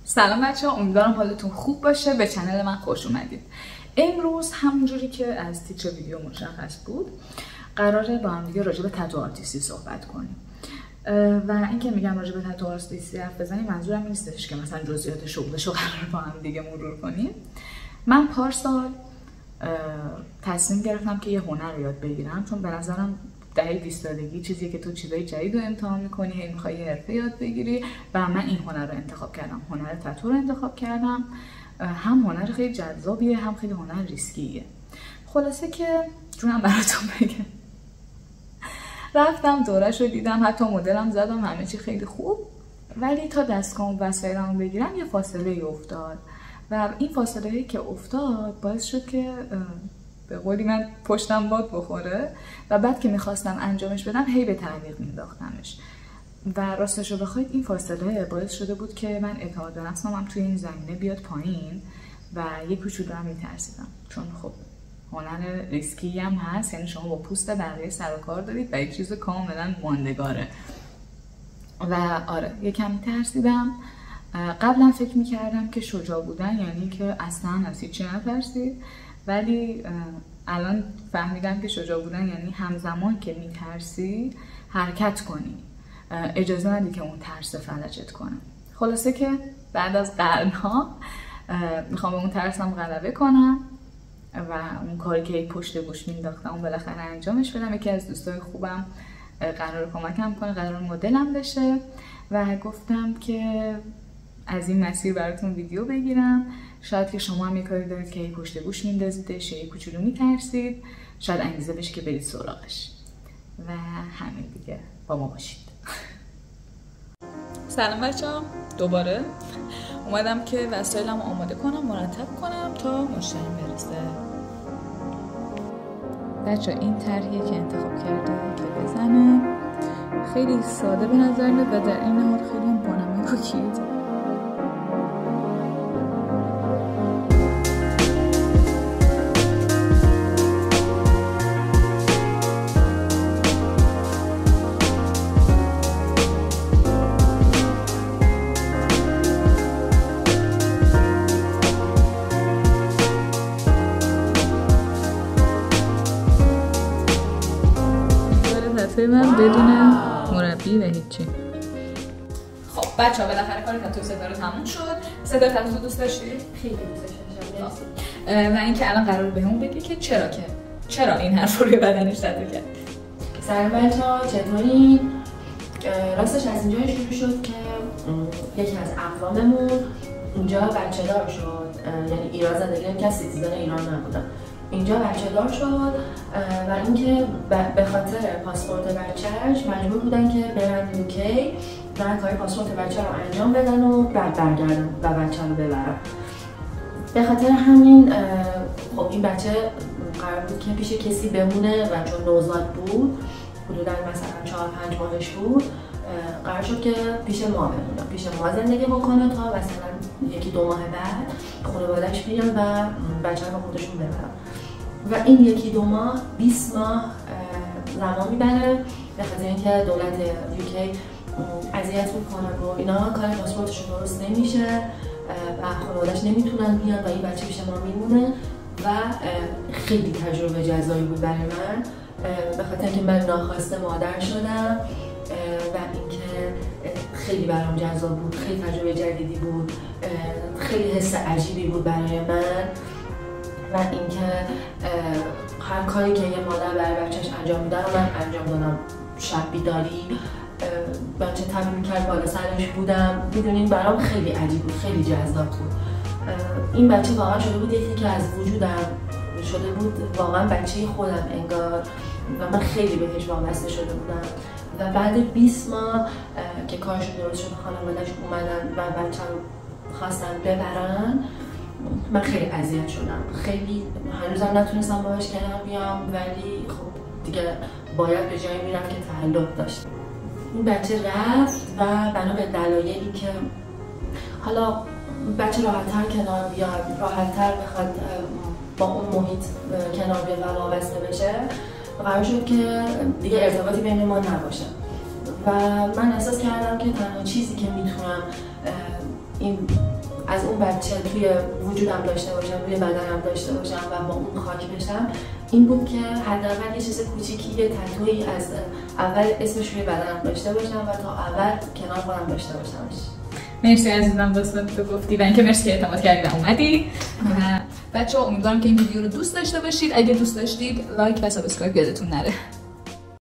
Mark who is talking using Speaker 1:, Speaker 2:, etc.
Speaker 1: سلام بچه‌ها، امیدوارم حالتون خوب باشه. به چنل من خوش اومدید. امروز همونجوری که از تیتر ویدیو مشخص بود قراره با هم دیگه راجع به تتو آرتیستی صحبت کنیم. و اینکه میگم راجع به تتو آرتیستی حرف بزنیم منظورم نیستش که مثلا جزئیات شغلشو قراره با هم دیگه مرور کنیم. من پارسال تصمیم گرفتم که یه هنر رو یاد بگیرم، چون به نظرم دهه 20 سالگی چیزیه که تو چیزای جدید رو امتحان میکنی، هی میخوای یه حرفه یاد بگیری و من این هنر رو انتخاب کردم. هنر تتو رو انتخاب کردم. هم هنر خیلی جذابیه، هم خیلی هنر ریسکیه. خلاصه که جونم براتون بگم، رفتم دوره‌شو دیدم، حتی مدلم زدم، همه چی خیلی خوب، ولی تا دستگاه و وسایلمو بگیرم یه فاصله افتاد و این فاصله که افتاد باعث شد که به قولی من پشتم باد بخوره و بعد که میخواستم انجامش بدم هی به تعویق مینداختمش و راستشو بخواید این فاصله باعث شده بود که من اعتماد به نفسم هم توی این زمینه بیاد پایین و یه کوچولو هم میترسیدم، چون خب هنر ریسکی هم هست، یعنی شما با پوست بقیه سر و کار دارید و یک چیز کاملا ماندگاره و آره یکم میترسیدم. قبلا فکر میکردم که شجاع بودن یعنی که اصلا از هیچی نترسید، ولی الان فهمیدم که شجاع بودن یعنی همزمان که میترسی حرکت کنی، اجازه ندی که اون ترس فلجت کنه. خلاصه که بعد از قرنها میخوام به اون ترسم غلبه کنم و اون کاری که پشت گوش مینداختم اون بالاخره انجامش بدم. یکی از دوستای خوبم قرار کمکم کنه، قرار مدلم بشه و گفتم که از این مسیر براتون ویدیو بگیرم. شاید که شما هم یه کاری دارید که پشت گوش میندازیدش، یه کوچولو میترسید، شاید انگیزه بشه که برید سراغش و همین دیگه. با ما باشید. سلام بچه‌ها، دوباره اومدم که وسایلمو آماده کنم، مرتب کنم تا مشتری برسه. بچه‌ها این طرحیه که انتخاب کرده که بزنه، خیلی ساده به نظر میاد و در این حال خیلی هم بانمک و کیوته. من بدون مربی و هیچی. خب بچه‌ها بالاخره کار تتو صدا تموم شد. صدا تتو دوست داشتی؟
Speaker 2: خیلی دوستش داشتم.
Speaker 1: و اینکه الان قرار بهمون بگی که چرا این حرف رو بدنش تتو کرد.
Speaker 2: سلام بچه‌ها، چطورین؟ راستش از اینجا شروع شد که یکی از اقواممون اینجا بچه دار شد، یعنی ایران زندگی نمی‌کرد، سیتیزن ایران نبودن. اینجا بچه دار شد و اینکه به خاطر پاسپورت بچه‌اش مجبور بودن که برن یوکی و کار پاسپورت بچه رو انجام بدن و بعد برگردن و بچه رو ببرن. به خاطر همین خب این بچه قرار بود که پیش کسی بمونه و چون نوزاد بود، حدودا مثلا 4-5 ماهش بود، قرار شد که پیش ما بمونه، پیش ما زندگی بکنه تا مثلا 1-2 ماه بعد خانواده‌اش بیان و بچه رو با خودشون ببرن. و این 1-2 ماه 20 ماه زمان میبره، به خاطر اینکه دولت یوکی اذیت میکنن و اینا، کار پاسپورتشون درست نمیشه و خانواده‌اش نمیتونن بیان و این بچه پیش ما میمونه و خیلی تجربه جذابی بود برای من، به خاطر اینکه من ناخواسته مادر شدم و اینکه خیلی برام جذاب بود، خیلی تجربه جدیدی بود، خیلی حس عجیبی بود برای من و اینکه هر کاری که یه مادر برای بچه‌ش انجام میده رو من انجام دادم. شب بیداری، بچه تمرین می‌کرد بالا سرش بودم، میدونین برام خیلی عجیب بود، خیلی جذاب بود. این بچه واقعا شده بود یکی که از وجودم شده بود، واقعا بچه خودم انگار و من خیلی بهش وابسته شده بودم. و بعد 20 ماه که کارشون درست شد، خانواده‌اش اومدن و بچه رو خواستن ببرن، من خیلی اذیت شدم، خیلی هنوزم نتونستم باهاش کنار بیام، ولی خب دیگه باید به جایی میرم که تعلق داشت. این بچه رفت و بنا به دلایلی که حالا بچه راحت‌تر کنار بیاد، راحت‌تر بخواد با اون محیط کنار بیاد و وابسته بشه، قرار شد که دیگه ارتباطی بین ما نباشه و من احساس کردم که تنها چیزی که میتونم این از اون بچه توی وجودم داشته باشم، روی بدنم داشته باشم و با اون خاک بشم، این بود که حداقل یه چیز کوچیکی، یه تتویی از اول اسمش روی بدنم داشته باشم و تا اول کنار خودم داشته باشمش.
Speaker 1: مرسی عزیزم داستان تو گفتی و اینکه مرسی که اعتماد کردی و اومدی. و بچه‌ها امیدوارم که این ویدیو رو دوست داشته باشید. اگه دوست داشتید لایک و سابسکرایب یادتون نره.